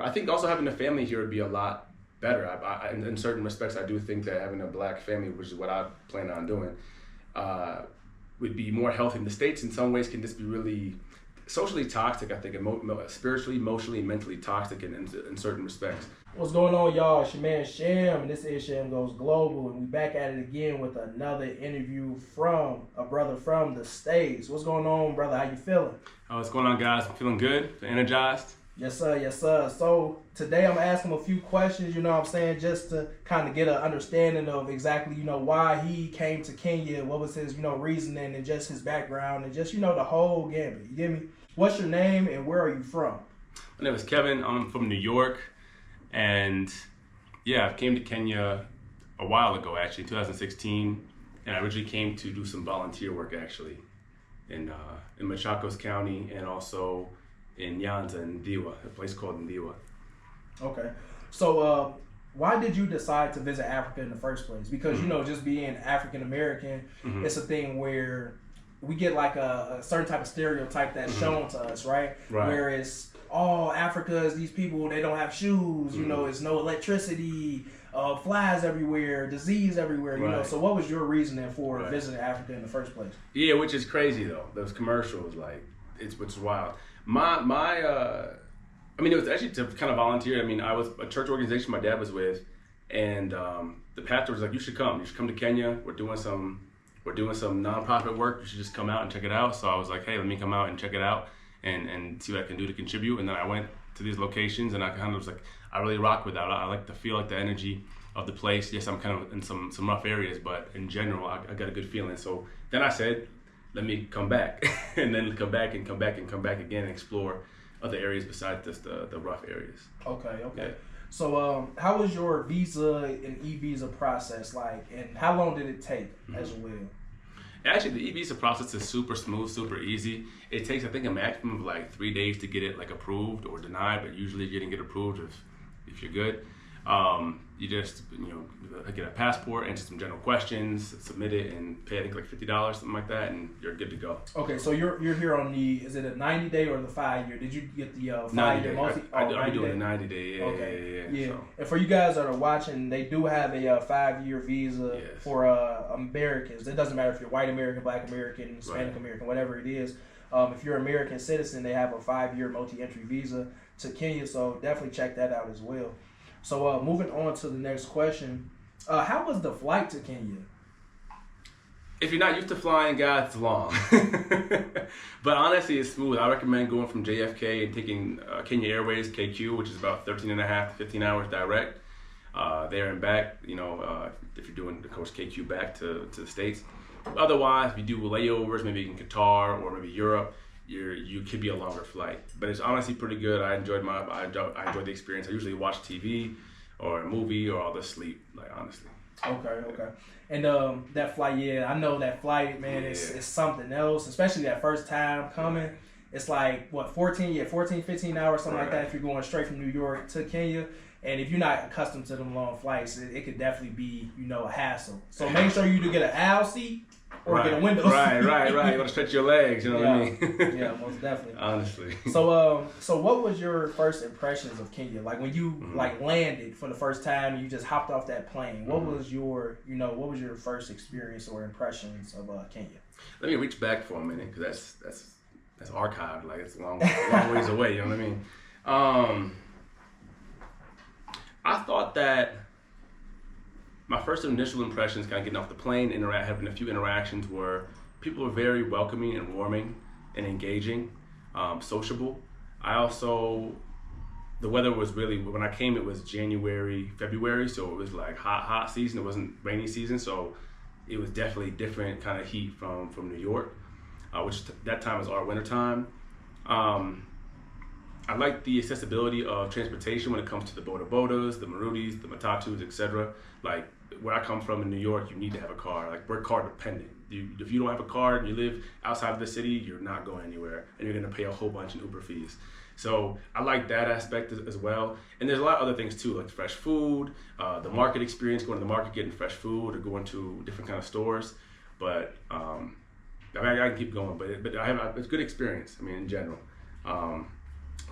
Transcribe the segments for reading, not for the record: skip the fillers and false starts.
I think also having a family here would be a lot better. In certain respects, I do think that having a black family, which is what I plan on doing, would be more healthy. The States in some ways can just be really socially toxic, I think, spiritually, emotionally, mentally toxic in certain respects. What's going on, y'all? It's your man Sham, and this is Sham Goes Global, and we back at it again with another interview from a brother from the States. What's going on, brother? How you feeling? Oh, what's going on, guys? I'm feeling good, energized. Yes, sir. Yes, sir. So today I'm asking him a few questions, you know what I'm saying, just to kind of get an understanding of exactly, why he came to Kenya, what was his, reasoning, and just his background, and just, the whole gambit. You get me? What's your name and where are you from? My name is Kevin. I'm from New York. And yeah, I came to Kenya a while ago, actually, 2016. And I originally came to do some volunteer work, actually, in Machakos County and also in Nyanza in Ndiwa, a place called Ndiwa. Okay. So why did you decide to visit Africa in the first place? Because, just being African American, it's a thing where we get like a certain type of stereotype that's shown to us, right? Whereas all Africa is these people, they don't have shoes, it's no electricity, flies everywhere, disease everywhere, So what was your reasoning for visiting Africa in the first place? Yeah, which is crazy though. Those commercials, which is wild. It was actually to kind of volunteer. I was a church organization my dad was with, and the pastor was like, you should come to Kenya. We're doing some nonprofit work. You should just come out and check it out. So I was like, hey, let me come out and check it out and see what I can do to contribute. And then I went to these locations, and I kind of was like, I really rock with that. I like to feel like the energy of the place. Yes, I'm kind of in some rough areas, but in general, I got a good feeling. So then I said, let me come back, and then come back again and explore other areas besides just the rough areas. Okay. Yeah. So how was your visa and e-visa process like, and how long did it take as well? Actually, the e-visa process is super smooth, super easy. It takes, I think, a maximum of 3 days to get it approved or denied, but usually you're getting it approved if you're good. You just get a passport, answer some general questions, submit it, and pay I think $50, something like that, and you're good to go. Okay, so you're here on is it a 90-day or the 5-year? Did you get the 5-year multi? I'm doing the 90-day. Yeah, okay. Yeah. So. And for you guys that are watching, they do have a 5-year visa for Americans. It doesn't matter if you're white American, black American, Hispanic American, whatever it is. If you're an American citizen, they have a 5-year multi-entry visa to Kenya. So definitely check that out as well. So moving on to the next question, how was the flight to Kenya? If you're not used to flying, guys, it's long. But honestly, it's smooth. I recommend going from JFK and taking Kenya Airways, KQ, which is about 13 and a half to 15 hours direct, there and back, if you're doing, of course, KQ back to the States. Otherwise, if you do layovers, maybe in Qatar or maybe Europe, you could be a longer flight, but it's honestly pretty good. I enjoyed the experience. I usually watch TV or a movie or I'll just sleep, honestly. Okay. And that flight, I know that flight, man, it's something else, especially that first time coming. It's 15 hours, something like that, if you're going straight from New York to Kenya. And if you're not accustomed to them long flights, it could definitely be, a hassle. So make sure you either get an aisle seat or get a window seat. Right. You want to stretch your legs, what I mean? Yeah, most definitely. Honestly. So what was your first impressions of Kenya? Like when you landed for the first time and you just hopped off that plane, what was your, what was your first experience or impressions of Kenya? Let me reach back for a minute, because that's archived. It's a long ways away, you know what I mean? I thought that my first initial impressions, kind of getting off the plane, having a few interactions, were people were very welcoming and warming and engaging, sociable. The weather was really, when I came, it was January, February, so it was hot season. It wasn't rainy season, so it was definitely different kind of heat from New York, which that time was our winter time. I like the accessibility of transportation when it comes to the boda-bodas, the marudis, the matatus, etc. Where I come from in New York, you need to have a car. We're car dependent. If you don't have a car and you live outside of the city, you're not going anywhere, and you're going to pay a whole bunch in Uber fees. So I like that aspect as well. And there's a lot of other things too, like fresh food, the market experience, going to the market, getting fresh food, or going to different kind of stores. But I can keep going, but I have it's a good experience. In general.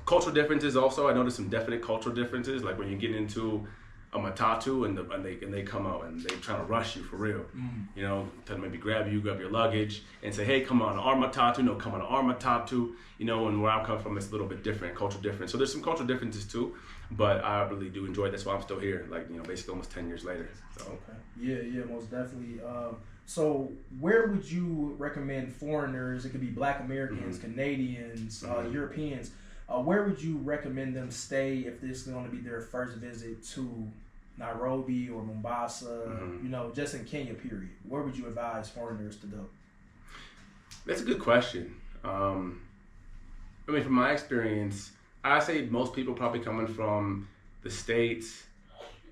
Cultural differences also. I noticed some definite cultural differences, like when you get into a matatu and they come out and they trying to rush you for real. You know, to maybe grab your luggage and say, hey, come on our matatu. No, come on our matatu. You know, and where I'm coming from, it's a little bit different, cultural difference. So there's some cultural differences too, but I really do enjoy it. That's why I'm still here, like, you know, basically almost 10 years later. So. Okay. Yeah, most definitely. So where would you recommend foreigners, it could be Black Americans, Canadians, Europeans, where would you recommend them stay if this is going to be their first visit to Nairobi or Mombasa, you know, just in Kenya, period? Where would you advise foreigners to go? That's a good question. I mean, from my experience, I say most people probably coming from the States,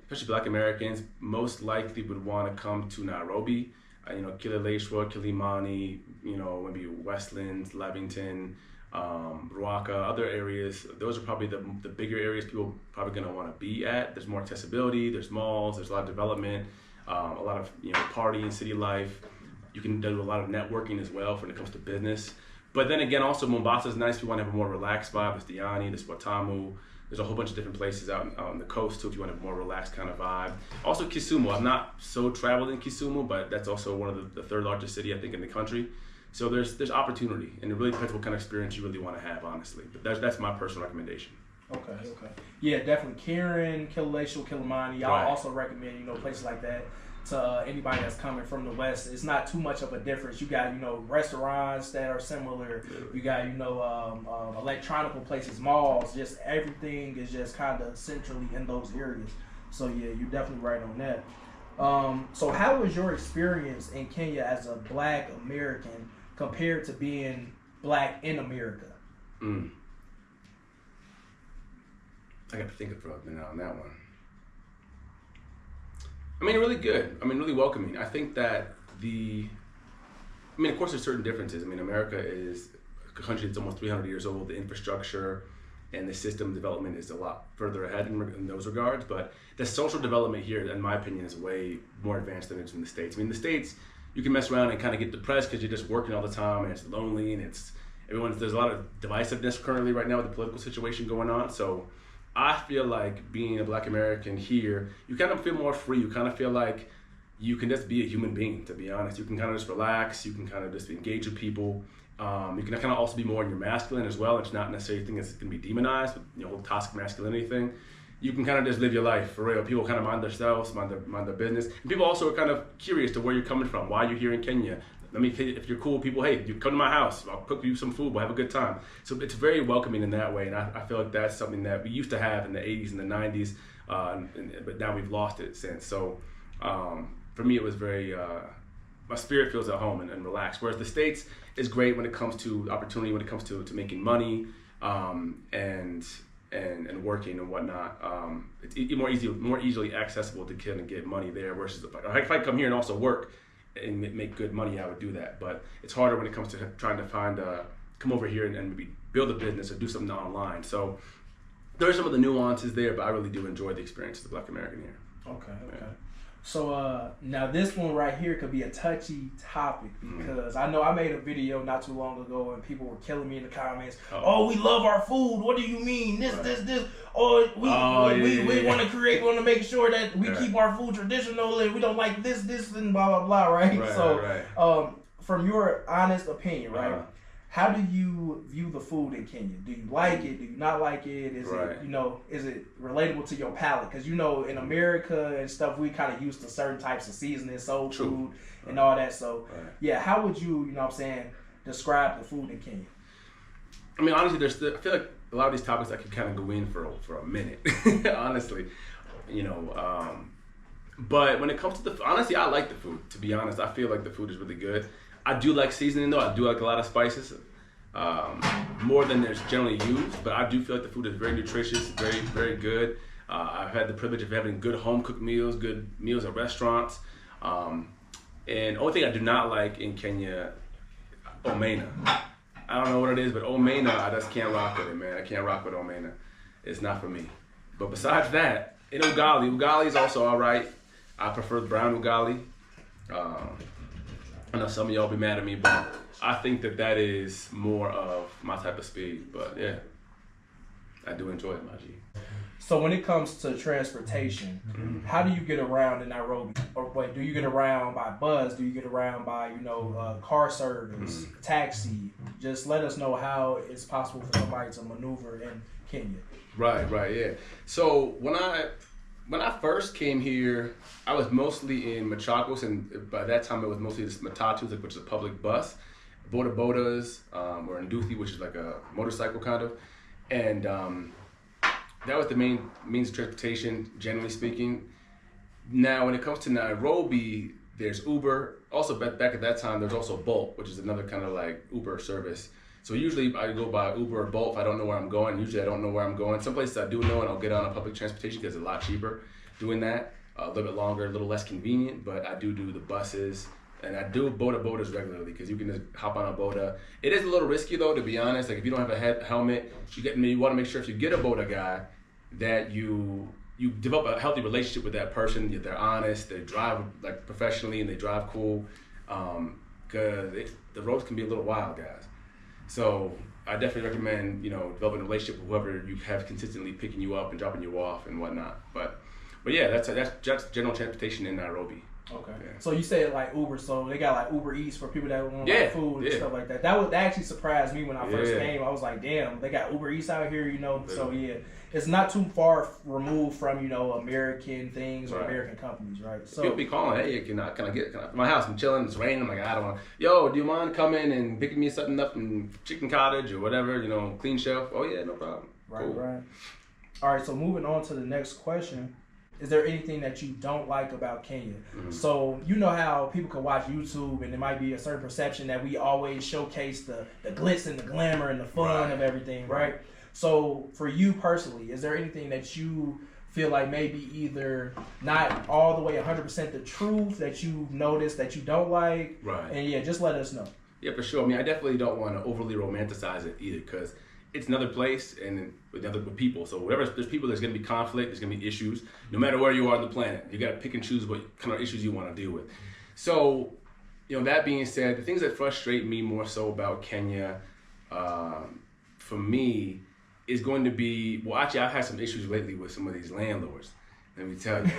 especially Black Americans, most likely would want to come to Nairobi. You know, Kileleshwa, Kilimani, you know, maybe Westlands, Levington, Ruaka, other areas. Those are probably the bigger areas people probably going to want to be at. There's more accessibility, there's malls, there's a lot of development, a lot of, you know, party and city life. You can do a lot of networking as well when it comes to business. But then again, also Mombasa is nice if you want to have a more relaxed vibe. There's Diani, there's Watamu. There's a whole bunch of different places out on the coast too if you want a more relaxed kind of vibe. Also Kisumu. I've not so traveled in Kisumu, but that's also one of the third largest city I think in the country. So there's opportunity, and it really depends what kind of experience you really want to have, honestly. But that's my personal recommendation. Okay. Yeah, definitely. Karen, Kileleshwa, Kilimani. I'll also recommend, you know, places like that to anybody that's coming from the West. It's not too much of a difference. You got, you know, restaurants that are similar. You got, you know, electronical places, malls. Just everything is just kind of centrally in those areas. So yeah, you're definitely right on that. So how was your experience in Kenya as a Black American compared to being Black in America? I got to think for a minute on that one. I mean, really good. I mean, really welcoming. I think that of course there's certain differences. I mean, America is a country that's almost 300 years old. The infrastructure and the system development is a lot further ahead in those regards. But the social development here, in my opinion, is way more advanced than it is in the States. I mean, the States, you can mess around and kind of get depressed because you're just working all the time and it's lonely and there's a lot of divisiveness currently right now with the political situation going on. So I feel like being a Black American here, you kind of feel more free. You kind of feel like you can just be a human being, to be honest. You can kind of just relax. You can kind of just engage with people. You can kind of also be more in your masculine as well. It's not necessarily a thing that's going to be demonized, with, you know, whole toxic masculinity thing. You can kind of just live your life for real. People kind of mind themselves, mind their business. And people also are kind of curious to where you're coming from, why you're here in Kenya. Let me, if you're cool with people, hey, you come to my house, I'll cook you some food, we'll have a good time. So it's very welcoming in that way, and I feel like that's something that we used to have in the 80s and the 90s, but now we've lost it since. So for me, it was very, my spirit feels at home and relaxed. Whereas the States is great when it comes to opportunity, when it comes to making money and working and whatnot. It's more easily accessible to kind of get money there. Versus if I come here and also work and make good money, I would do that. But it's harder when it comes to trying to find come over here and maybe build a business or do something online. So there are some of the nuances there, but I really do enjoy the experience of the Black American here. Okay. So now this one right here could be a touchy topic because I know I made a video not too long ago and people were killing me in the comments. Oh, we love our food. What do you mean? This. Oh, we want to make sure that we keep our food traditional and we don't like this, and blah, blah, blah, right? From your honest opinion, right? How do you view the food in Kenya? Do you like it? Do you not like it? Is it, you know, is it relatable to your palate? Because, you know, in America and stuff, we kind of used to certain types of seasoning, soul food, and all that. So, yeah, how would you, you know what I'm saying, describe the food in Kenya? I mean, honestly, I feel like a lot of these topics I could kind of go in for a minute, honestly, you know. But when it comes to honestly, I like the food, to be honest. I feel like the food is really good. I do like seasoning though. I do like a lot of spices, more than there's generally used. But I do feel like the food is very nutritious, very, very good. I've had the privilege of having good home cooked meals, good meals at restaurants. And the only thing I do not like in Kenya, omena. I don't know what it is, but omena, I just can't rock with it, man. I can't rock with omena. It's not for me. But besides that, in ugali is also all right. I prefer the brown ugali. I know some of y'all be mad at me, but I think that is more of my type of speed. But yeah. I do enjoy it, my G. So when it comes to transportation, how do you get around in Nairobi? Or wait, do you get around by bus? Do you get around by, car service, taxi? Just let us know how it's possible for somebody to maneuver in Kenya. Right, yeah. So when I first came here, I was mostly in Machakos, and by that time it was mostly this Matatu, which is a public bus, bodas, or Nduthi, which is like a motorcycle kind of, and that was the main means of transportation, generally speaking. Now, when it comes to Nairobi, there's Uber. Also, back at that time, there's also Bolt, which is another kind of like Uber service. So usually I go by Uber or Bolt if I don't know where I'm going. Usually I don't know where I'm going. Some places I do know, and I'll get on a public transportation because it's a lot cheaper doing that. A little bit longer, a little less convenient, but I do the buses. And I do bodas regularly because you can just hop on a boda. It is a little risky though, to be honest. Like if you don't have a helmet, you want to make sure if you get a boda guy that you develop a healthy relationship with that person. They're honest, they drive like professionally, and they drive cool. Because the roads can be a little wild, guys. So I definitely recommend developing a relationship with whoever you have consistently picking you up and dropping you off and whatnot. But yeah, that's just general transportation in Nairobi. Okay. Yeah. So you said like Uber, so they got like Uber Eats for people that want like food and stuff like that. That actually surprised me when I first came. I was like, damn, they got Uber Eats out here, So yeah, it's not too far removed from American things or American companies, right? So people be calling, hey, can I get my house? I'm chilling, it's raining. I'm like, I don't want. Yo, do you mind coming and picking me something up from Chicken Cottage or whatever? Clean shelf. Oh yeah, no problem. Right, cool. Right. All right. So moving on to the next question. Is there anything that you don't like about Kenya? So you know how people can watch YouTube and there might be a certain perception that we always showcase the glitz and the glamour and the fun of everything, right? So for you personally, is there anything that you feel like maybe either not all the way 100% the truth that you've noticed that you don't like? Right. And yeah, just let us know. Yeah, for sure. I mean, I definitely don't want to overly romanticize it either because it's another place and with people. So wherever there's people, there's going to be conflict, there's going to be issues. No matter where you are on the planet, you got to pick and choose what kind of issues you want to deal with. So, that being said, the things that frustrate me more so about Kenya, for me, is going to be, well, actually, I've had some issues lately with some of these landlords. Let me tell you.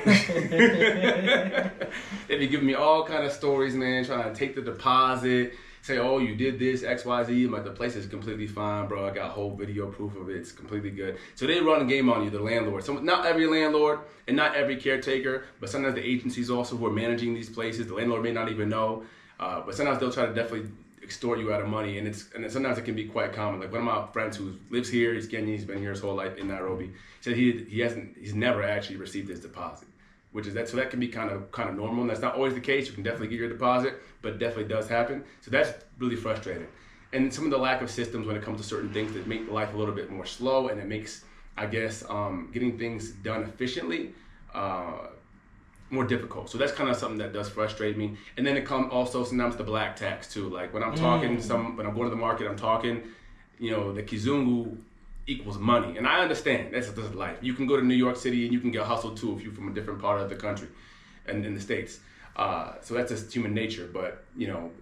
They be giving me all kind of stories, man, trying to take the deposit, say, oh, you did this, X, Y, Z. I'm like, the place is completely fine, bro. I got whole video proof of it. It's completely good. So they run a game on you, the landlord. So not every landlord and not every caretaker, but sometimes the agencies also who are managing these places, the landlord may not even know. But sometimes they'll try to definitely extort you out of money, and sometimes it can be quite common. Like one of my friends who lives here, he's Kenyan, he's been here his whole life in Nairobi, said he's never actually received his deposit, so that can be kind of normal. And that's not always the case. You can definitely get your deposit, but it definitely does happen. So that's really frustrating. And some of the lack of systems when it comes to certain things that make life a little bit more slow, and it makes, I guess, getting things done efficiently more difficult. So that's kind of something that does frustrate me. And then it comes also sometimes the black tax too. Like when I'm talking, when I'm going to the market, I'm talking, the kizungu equals money. And I understand that's life. You can go to New York City and you can get hustled too if you're from a different part of the country and in the States. So that's just human nature, but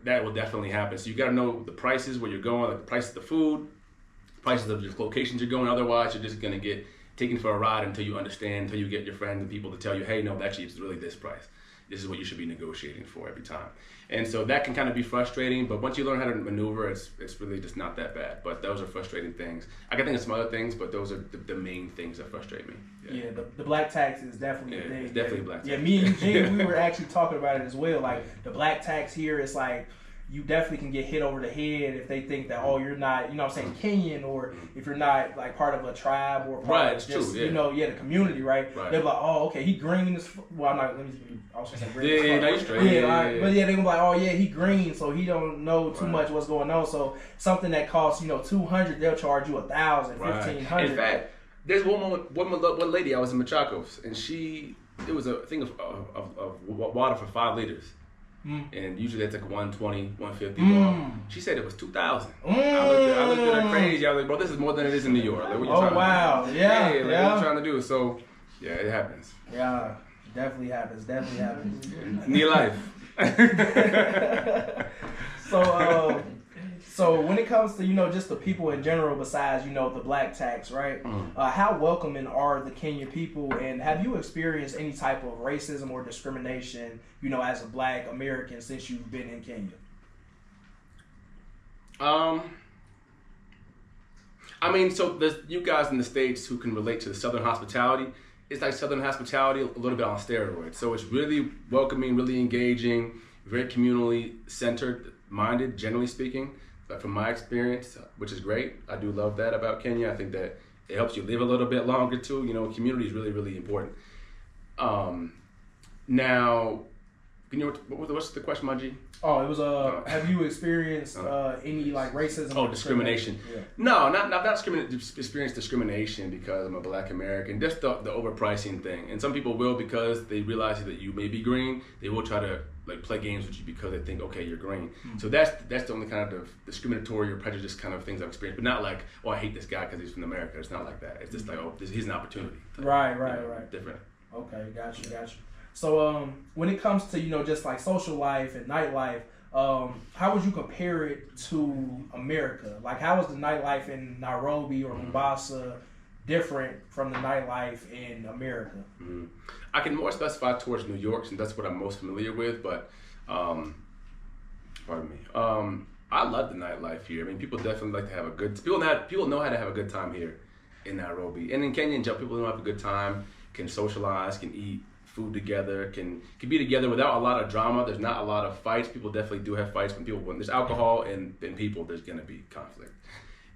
that will definitely happen. So you got to know the prices where you're going, like the price of the food, prices of the locations you're going. Otherwise, you're just going to get taken for a ride until you understand, until you get your friends and people to tell you, hey, no, actually it's really this price. This is what you should be negotiating for every time. And so that can kind of be frustrating, but once you learn how to maneuver, it's really just not that bad. But those are frustrating things. I can think of some other things, but those are the main things that frustrate me. Yeah, the black tax is definitely a thing. It's definitely a black tax. Yeah, me and Eugene, we were actually talking about it as well. Like the black tax here is like, you definitely can get hit over the head if they think that, oh, you're not, Kenyan, or if you're not like part of a tribe or part of just, the community, right? They're like, oh, okay, he green is, well, I'm not, let me also say green. Yeah, no, you're straight. But yeah, they're gonna be like, oh yeah, he green, so he don't know too much what's going on. So something that costs, $200, they'll charge you $1,000, $1,500. In fact, there's one lady, I was in Machakos, and it was a thing of water for 5 liters. And usually that's like 120, 150. She said it was 2,000. I looked at her crazy. I was like, bro, this is more than it is in New York. Like, what you trying to do? Yeah. What you trying to do? So, yeah, it happens. Yeah, definitely happens. Need life. So when it comes to, just the people in general, besides, the black tax, right? How welcoming are the Kenyan people, and have you experienced any type of racism or discrimination, as a black American since you've been in Kenya? I mean, so there's you guys in the States who can relate to the Southern hospitality. It's like Southern hospitality a little bit on steroids. So it's really welcoming, really engaging, very communally centered minded, generally speaking. But from my experience, which is great, I do love that about Kenya. I think that it helps you live a little bit longer too. Community is really, really important. Now, what's the question, Maji? Oh, it was have you experienced any like racism? Oh, discrimination. Yeah. No, not experienced discrimination because I'm a black American. Just the overpricing thing. And some people will, because they realize that you may be green, they will try to like play games with you because they think, okay, you're green. Mm-hmm. So that's the only kind of discriminatory or prejudice kind of things I've experienced. But not like, oh, I hate this guy because he's from America. It's not like that. It's just like, oh, he's an opportunity. Right. Different. Okay, got you. So when it comes to, just like social life and nightlife, how would you compare it to America? Like, how is the nightlife in Nairobi or Mombasa different from the nightlife in America? Mm-hmm. I can more specify towards New York, since that's what I'm most familiar with, but pardon me. I love the nightlife here. I mean, people definitely like to have a good, people know how to have a good time here in Nairobi. And in Kenya, people know how to have a good time, can socialize, can eat food together, can be together without a lot of drama. There's not a lot of fights. People definitely do have fights when there's alcohol and people, there's gonna be conflict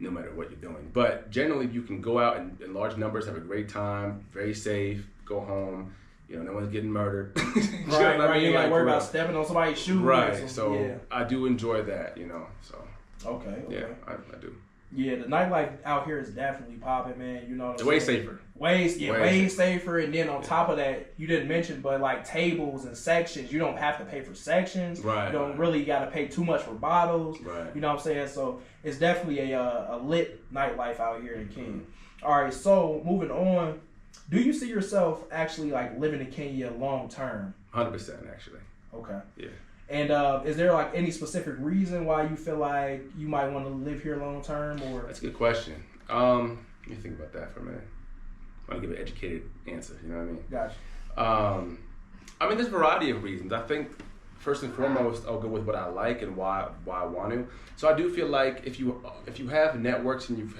no matter what you're doing. But generally you can go out in large numbers, have a great time, very safe, go home, no one's getting murdered. Right. You ain't gotta worry about stepping on somebody's shoes. Right, so I do enjoy that, so. Okay. Yeah, I do. Yeah, the nightlife out here is definitely popping, man. It's way safer. Way safer. And then on top of that, you didn't mention, but like tables and sections, you don't have to pay for sections. Right. You don't really got to pay too much for bottles. Right. You know what I'm saying? So it's definitely a lit nightlife out here in Kenya. All right, so moving on, do you see yourself actually like living in Kenya long term? 100% actually. Okay. Yeah. And is there like any specific reason why you feel like you might want to live here long term? Or that's a good question. Let me think about that for a minute. I want to give an educated answer. You know what I mean? Gotcha. I mean, there's a variety of reasons. I think first and foremost, I'll go with what I like and why I want to. So I do feel like if you have networks and if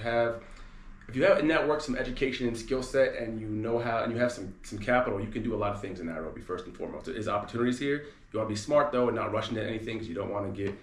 you have a network, some education and skill set, and you know how, and you have some capital, you can do a lot of things in Nairobi. First and foremost, there's opportunities here. You want to be smart though, and not rushing into anything, because you don't want to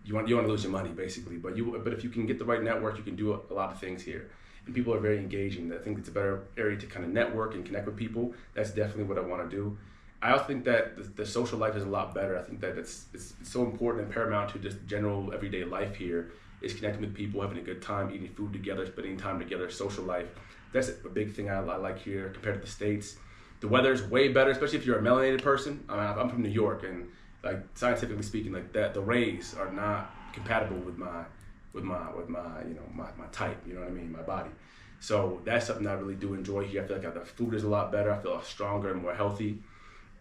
you want to lose your money basically. But if you can get the right network, you can do a lot of things here. And people are very engaging. I think it's a better area to kind of network and connect with people. That's definitely what I want to do. I also think that the social life is a lot better. I think that it's so important and paramount to just general everyday life here. Is connecting with people, having a good time, eating food together, spending time together, social life. That's a big thing I like here compared to the States. The weather's way better, especially if you're a melanated person. I'm from New York, and like scientifically speaking, like that, the rays are not compatible with my type. You know what I mean? My body. So that's something I really do enjoy here. I feel like the food is a lot better. I feel stronger and more healthy.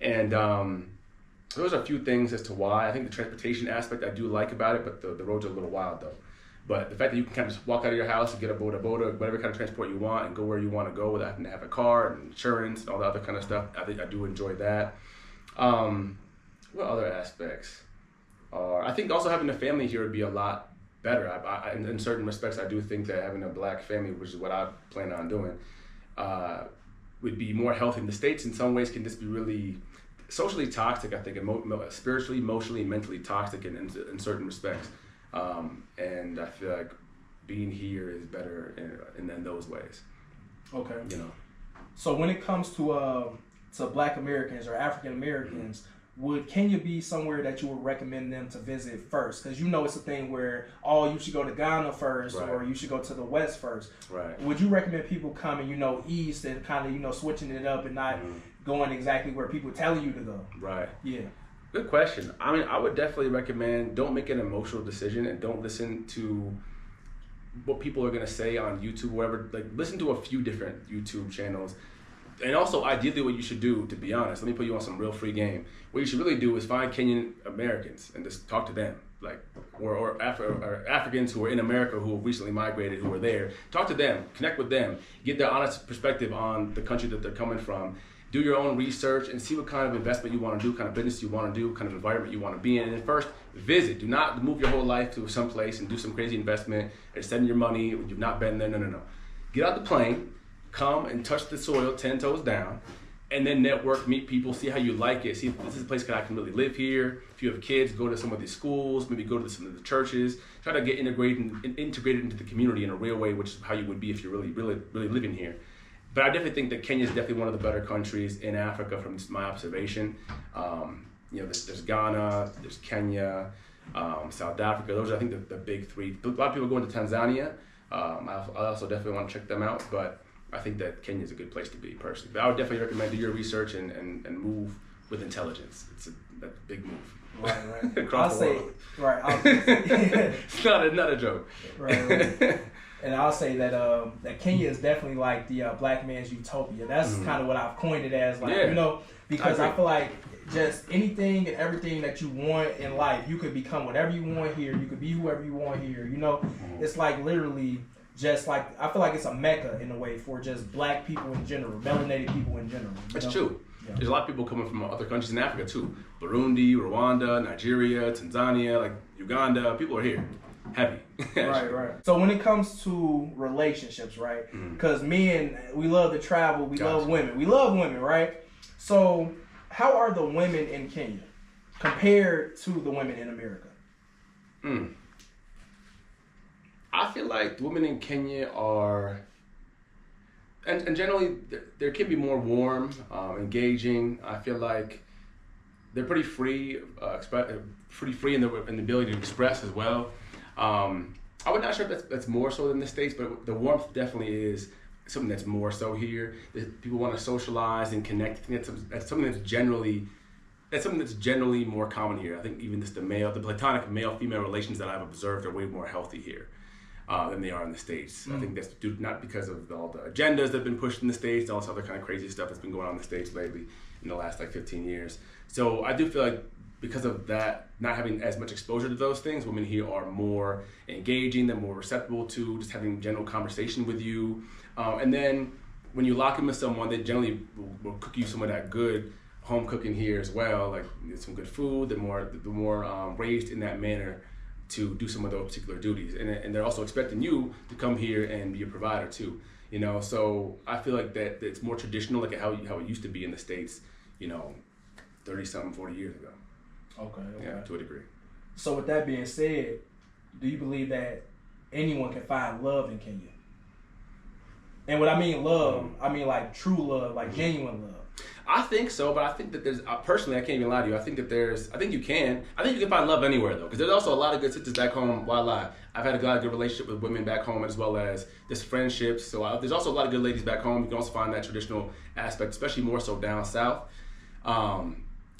And those are a few things as to why. I think the transportation aspect I do like about it, but the roads are a little wild though. But the fact that you can kind of just walk out of your house and get a boat, whatever kind of transport you want, and go where you want to go without having to have a car and insurance and all the other kind of stuff, I think I do enjoy that. What other aspects? I think also having a family here would be a lot better. In certain respects, I do think that having a black family, which is what I plan on doing, would be more healthy. The States in some ways can just be really socially toxic, I think, and spiritually, emotionally, mentally toxic in certain respects. And I feel like being here is better in those ways. Okay. So when it comes to Black Americans or African Americans, would Kenya be somewhere that you would recommend them to visit first? Because it's a thing where, you should go to Ghana first, right, or you should go to the West first. Right. Would you recommend people coming, east and kind of, switching it up and not going exactly where people telling you to go? Right. Yeah. Good question. I mean, I would definitely recommend don't make an emotional decision and don't listen to what people are going to say on YouTube or whatever. Like, listen to a few different YouTube channels. And also, ideally, what you should do, to be honest, let me put you on some real free game. What you should really do is find Kenyan Americans and just talk to them, like, or Africans who are in America who have recently migrated, who are there. Talk to them, connect with them, get their honest perspective on the country that they're coming from. Do your own research and see what kind of investment you want to do, kind of business you want to do, kind of environment you want to be in. And then first, visit. Do not move your whole life to some place and do some crazy investment and spend your money when you've not been there. No. Get out the plane, come and touch the soil 10 toes down, and then network, meet people, see how you like it. See if this is a place that I can really live here. If you have kids, go to some of these schools, maybe go to some of the churches. Try to get integrated into the community in a real way, which is how you would be if you're really living here. But I definitely think that Kenya is definitely one of the better countries in Africa from my observation. There's Ghana, there's Kenya, South Africa. Those are, I think, the big three. A lot of people going to Tanzania. I also definitely want to check them out, but I think that Kenya is a good place to be personally. But I would definitely recommend do your research and move with intelligence. It's a big move. Right. Across the world. It's not a joke. Right. And I'll say that Kenya is definitely like the black man's utopia. That's kind of what I've coined it as, because I feel like just anything and everything that you want in life, you could become whatever you want here. You could be whoever you want here. It's like literally just like, I feel like it's a mecca in a way for just black people in general, melanated people in general. That's true. Yeah. There's a lot of people coming from other countries in Africa too. Burundi, Rwanda, Nigeria, Tanzania, like Uganda. People are here. Heavy. Right. So when it comes to relationships, right? Because men, we love to travel. We love women. We love women, right? So how are the women in Kenya compared to the women in America? I feel like the women in Kenya are, and generally, there can be more warm, engaging. I feel like they're pretty free, in the ability to express as well. I would not sure if that's more so than the States, but the warmth definitely is something that's more so here. People want to socialize and connect. I think that's something that's generally more common here. I think even just the platonic male-female relations that I've observed are way more healthy here than they are in the States. I think that's not because of all the agendas that have been pushed in the States, all this other kind of crazy stuff that's been going on in the States lately in the last 15 years. So I do feel like because of that, not having as much exposure to those things, women here are more engaging, they're more receptive to just having general conversation with you. And then when you lock in with someone, they generally will cook you some of that good home cooking here as well, like some good food. They're more raised in that manner to do some of those particular duties. And they're also expecting you to come here and be a provider too. So I feel like that it's more traditional, like how it used to be in the States, 30-something, 40 years ago. Okay. Yeah, to a degree. So with that being said, do you believe that anyone can find love in Kenya? And what I mean love, I mean like true love, like genuine love. I think so, but I think that there's, personally, I can't even lie to you. I think you can find love anywhere though, because there's also a lot of good sisters back home. Why lie? I've had a lot of good relationship with women back home as well as just friendships. So there's also a lot of good ladies back home. You can also find that traditional aspect, especially more so down south.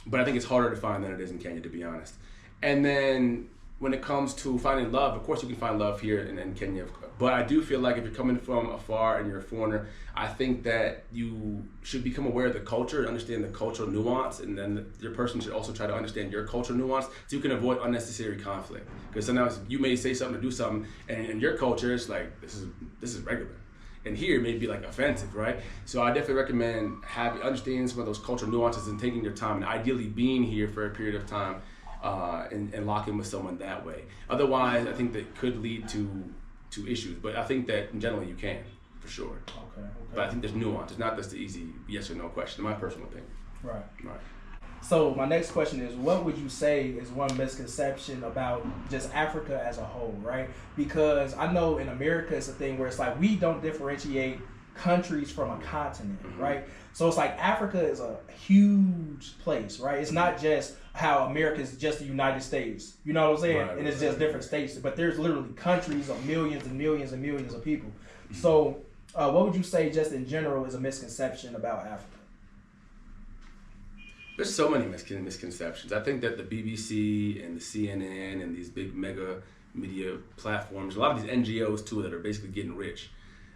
But I think it's harder to find than it is in Kenya, to be honest. And then when it comes to finding love, of course you can find love here in Kenya. But I do feel like if you're coming from afar and you're a foreigner, I think that you should become aware of the culture, understand the cultural nuance, and then your person should also try to understand your cultural nuance so you can avoid unnecessary conflict. Because sometimes you may say something or do something, and in your culture it's like, this is regular. And here it may be like offensive, right? So I definitely recommend understanding some of those cultural nuances and taking your time and ideally being here for a period of time and locking with someone that way. Otherwise, I think that could lead to issues. But I think that in general you can, for sure. Okay. But I think there's nuance. It's not just the easy yes or no question, in my personal opinion. Right. Right. So my next question is, what would you say is one misconception about just Africa as a whole, right? Because I know in America it's a thing where it's like we don't differentiate countries from a continent, right? So it's like Africa is a huge place, right? It's not just how America is just the United States, you know what I'm saying? Right, and it's just different states, but there's literally countries of millions and millions and millions of people. So what would you say just in general is a misconception about Africa? There's so many misconceptions. I think that the BBC and the CNN and these big mega media platforms, a lot of these NGOs too that are basically getting rich,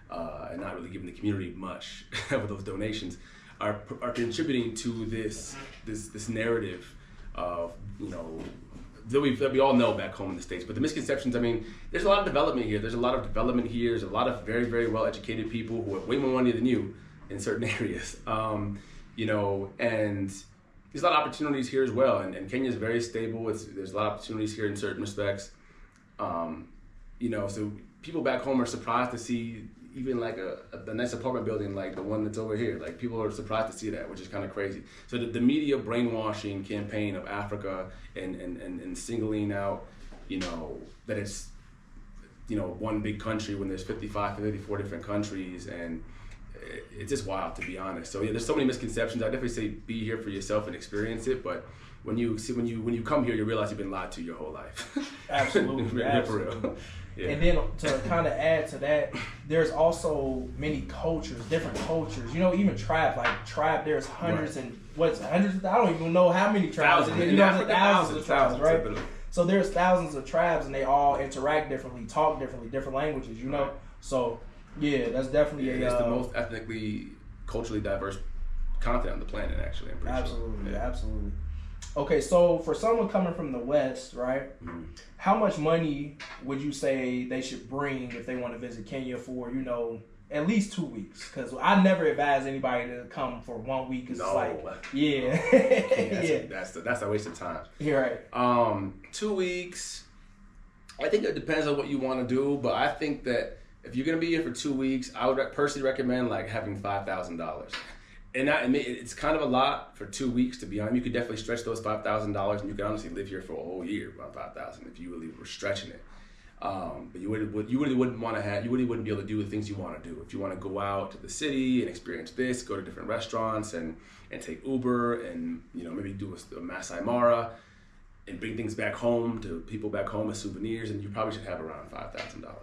and not really giving the community much with those donations, are contributing to this narrative of, you know, that we all know back home in the States. But the misconceptions, I mean, there's a lot of development here. There's a lot of development here. There's a lot of very, very well-educated people who have way more money than you in certain areas. You know, and there's a lot of opportunities here as well. And Kenya is very stable. There's a lot of opportunities here in certain respects. You know, so people back home are surprised to see even like a nice apartment building like the one that's over here. Like, people are surprised to see that, which is kind of crazy. So the media brainwashing campaign of Africa and singling out, you know, that it's, you know, one big country when there's 55 to 54 different countries, and it's just wild, to be honest. So yeah, there's so many misconceptions. I definitely say be here for yourself and experience it, but when you come here, you realize you've been lied to your whole life. Absolutely. Absolutely. For real. Yeah. And then to kind of add to that, there's also many cultures, different cultures. You know, even tribe. There's hundreds and hundreds. I don't even know how many tribes. Thousands. You know, thousands of tribes, right? So there's thousands of tribes, and they all interact differently, talk differently, different languages. You know, right. So yeah, that's definitely it's the most ethnically, culturally diverse continent on the planet. Actually, I'm pretty absolutely, sure. Yeah. Absolutely. Okay, so for someone coming from the West, right, how much money would you say they should bring if they want to visit Kenya for, you know, at least 2 weeks? Because I never advise anybody to come for 1 week. It's yeah. That's a waste of time. You're right. 2 weeks, I think it depends on what you want to do, but I think that if you're going to be here for 2 weeks, I would personally recommend like having $5,000. And it's kind of a lot for 2 weeks, to be honest. You could definitely stretch those $5,000, and you could honestly live here for a whole year around $5,000 if you really were stretching it. But you really wouldn't want to have. You really wouldn't be able to do the things you want to do. If you want to go out to the city and experience this, go to different restaurants and take Uber, and, you know, maybe do a Masai Mara and bring things back home to people back home as souvenirs, and you probably should have around $5,000.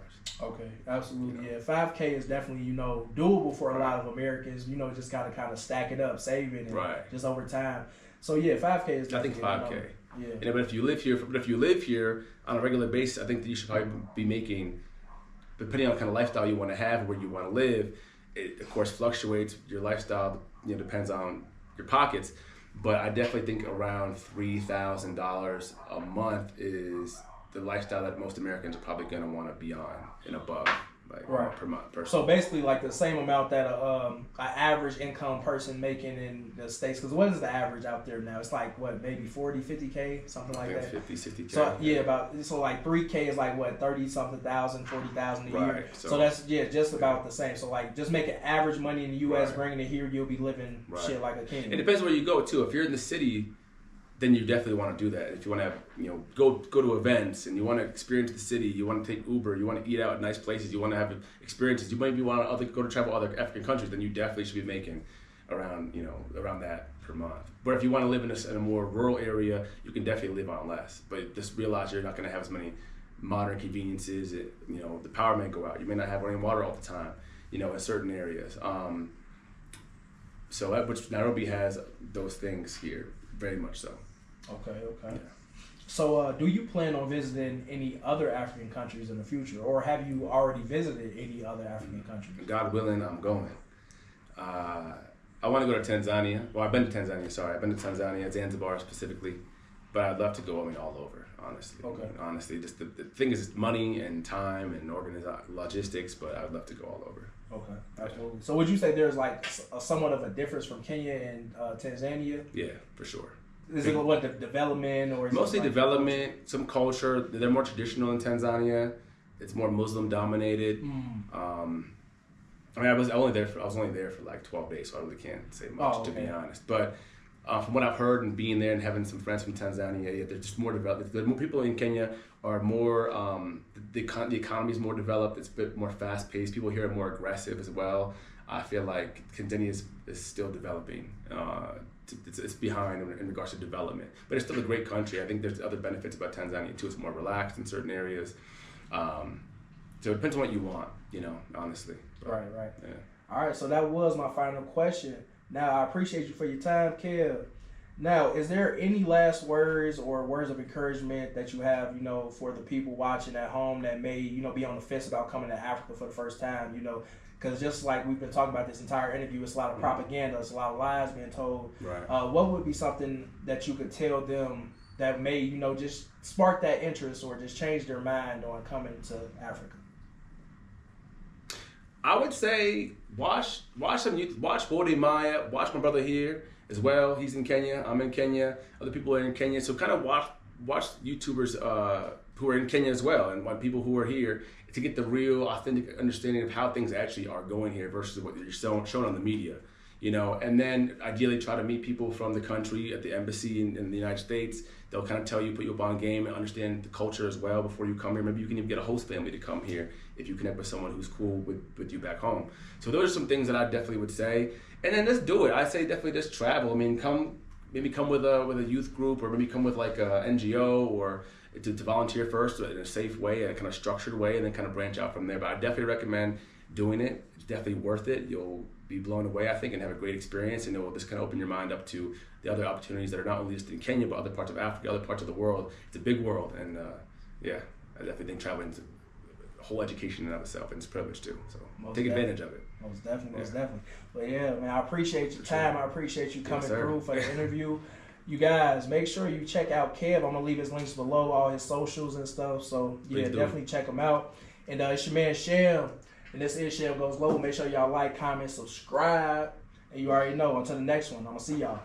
Okay, absolutely. You know? Yeah, 5K is definitely, you know, doable for a lot of Americans. You know, just got to kind of stack it up, save it, and just over time. So yeah, 5K is definitely, I think 5K. Yeah. And but if you live here on a regular basis, I think that you should probably be making, depending on the kind of lifestyle you want to have, where you want to live. It of course fluctuates. Your lifestyle, you know, depends on your pockets. But I definitely think around $3,000 a month is the lifestyle that most Americans are probably going to want to be on and above, like per month. So basically, like the same amount that an average income person making in the States. Because what is the average out there now? It's like what, maybe 40, 50K, something like that. 50, 60K. So yeah, so like 3K is like what, 30 something thousand, 40,000 a year. So that's just about the same. So like, just making average money in the U.S., bringing it here, you'll be living shit like a king. It depends where you go too. If you're in the city, then you definitely want to do that. If you want to have, you know, go to events and you want to experience the city, you want to take Uber, you want to eat out at nice places, you want to have experiences, you maybe want to go to travel to other African countries, then you definitely should be making around that per month. But if you want to live in a more rural area, you can definitely live on less. But just realize you're not going to have as many modern conveniences. You know, the power may go out. You may not have running water all the time, you know, in certain areas. Which Nairobi has those things here, very much so. Okay. Yeah. So do you plan on visiting any other African countries in the future, or have you already visited any other African countries? God willing, I'm going. I want to go to Tanzania. Well, I've been to Tanzania, Tanzania, Zanzibar specifically, but I'd love to go, all over, honestly. Okay. Honestly, just the thing is money and time and logistics, but I'd love to go all over. Okay, absolutely. So would you say there's like somewhat of a difference from Kenya and Tanzania? Yeah, for sure. Is it what, the development, or is mostly it like development, some culture? They're more traditional in Tanzania. It's more Muslim dominated. I mean, I was only there for like 12 days, so I really can't say much to be honest. But from what I've heard and being there and having some friends from Tanzania, yeah, they're just more developed. The more people in Kenya are more, the economy is more developed. It's a bit more fast paced. People here are more aggressive as well. I feel like Tanzania is still developing. It's behind in regards to development, but it's still a great country. I think there's other benefits about Tanzania too. It's more relaxed in certain areas. So it depends on what you want, you know, honestly. But, right. Yeah. All right, so that was my final question. Now, I appreciate you for your time, Kev. Now, is there any last words or words of encouragement that you have, for the people watching at home that may, be on the fence about coming to Africa for the first time, because just like we've been talking about this entire interview, it's a lot of propaganda, it's a lot of lies being told. Right. What would be something that you could tell them that may, just spark that interest or just change their mind on coming to Africa? I would say watch some YouTube, watch Bode Maya, watch my brother here as well. He's in Kenya. I'm in Kenya. Other people are in Kenya. So kind of watch YouTubers who are in Kenya as well, and people who are here to get the real, authentic understanding of how things actually are going here versus what you're shown on the media. And then ideally try to meet people from the country at the embassy in the United States. They'll kind of tell you, put you up on game and understand the culture as well before you come here. Maybe you can even get a host family to come here if you connect with someone who's cool with you back home. So those are some things that I definitely would say. And then just do it. I say definitely just travel. I mean, come with a youth group, or maybe come with like a NGO, or to volunteer first in a safe way, in a kind of structured way, and then kind of branch out from there. But I definitely recommend doing it. It's definitely worth it. You'll be blown away, I think, and have a great experience, and it will just kind of open your mind up to the other opportunities that are not only just in Kenya, but other parts of Africa, other parts of the world. It's a big world, and I definitely think traveling is a whole education in and of itself, and it's a privilege too. So take advantage of it. Most definitely. But yeah, man, I appreciate your time. I appreciate you coming through for the interview. You guys, make sure you check out Kev. I'm gonna leave his links below, all his socials and stuff. So yeah, definitely check him out. And it's your man Sham, and this is Sham Goes Global. Make sure y'all like, comment, subscribe, and you already know. Until the next one, I'm gonna see y'all.